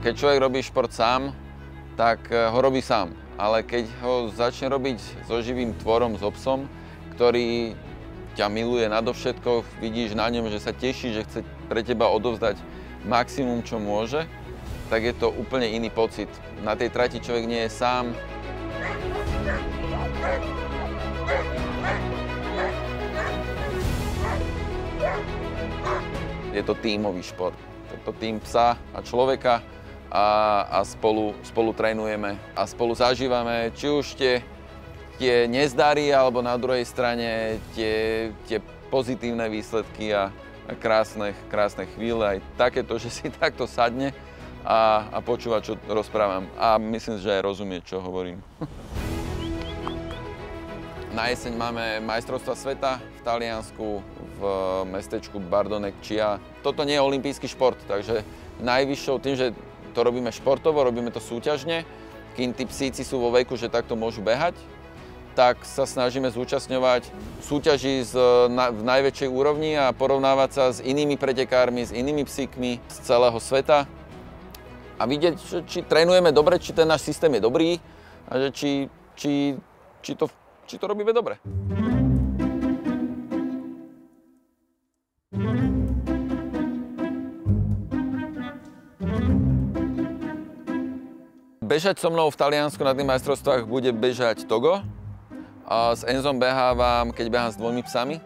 Keď človek robí šport sám, tak ho robí sám. Ale keď ho začne robiť so živým tvorom, so psom, ktorý ťa miluje nadovšetko, vidíš na ňom, že sa teší, že chce pre teba odovzdať maximum, čo môže, tak je to úplne iný pocit. Na tej trati človek nie je sám. Je to tímový šport. Je to tím psa a človeka a spolu trénujeme a spolu zažívame či už tie nezdary, alebo na druhej strane tie pozitívne výsledky a krásne chvíle. Aj takéto, že si takto sadne a počúva, čo rozprávam. A myslím, že aj rozumie, čo hovorím. Na jeseň máme majstrovstvá sveta v Taliansku, v mestečku Bardonecchia. Toto nie je olympijský šport, takže najvyššou tým, že to robíme športovo, robíme to súťažne, kým tí psíci sú vo veku, že takto môžu behať, tak sa snažíme zúčastňovať súťaží v najväčšej úrovni a porovnávať sa s inými pretekármi, s inými psíkmi z celého sveta a vidieť, či trénujeme dobre, či ten náš systém je dobrý a že či to robíme dobre. Bežať so mnou v Taliansku na tých majstrovstvách bude bežať Togo. A s Enzom behávam, keď behám s dvomi psami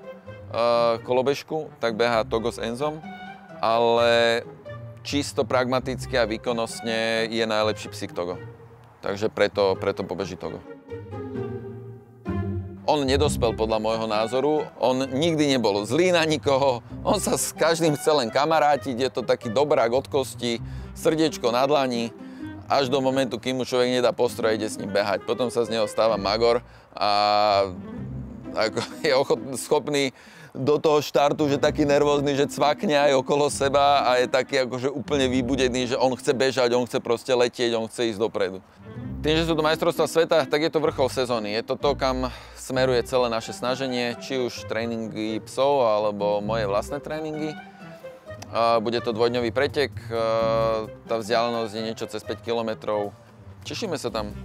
kolobežku, tak behá Togo s Enzom. Ale čisto pragmaticky a výkonnostne je najlepší psík Togo. Takže preto pobeží Togo. On nedospel podľa môjho názoru, on nikdy nebol zlý na nikoho, on sa s každým chce len kamarátiť, je to taký dobrák od kosti, srdiečko na dlani, až do momentu, kým mu človek nedá postroj a ide s ním behať. Potom sa z neho stáva magor a je schopný do toho štartu, že taký nervózny, že cvakne aj okolo seba a je taký akože úplne vybudený, že on chce bežať, on chce proste letieť, on chce ísť dopredu. Tým, že sú to majstrovstvá sveta, tak je to vrchol sezóny. Je to to, kam smeruje celé naše snaženie, či už tréningy psov, alebo moje vlastné tréningy. Bude to dvojdňový pretek, tá vzdialenosť je niečo cez 5 kilometrov. Tešíme sa tam.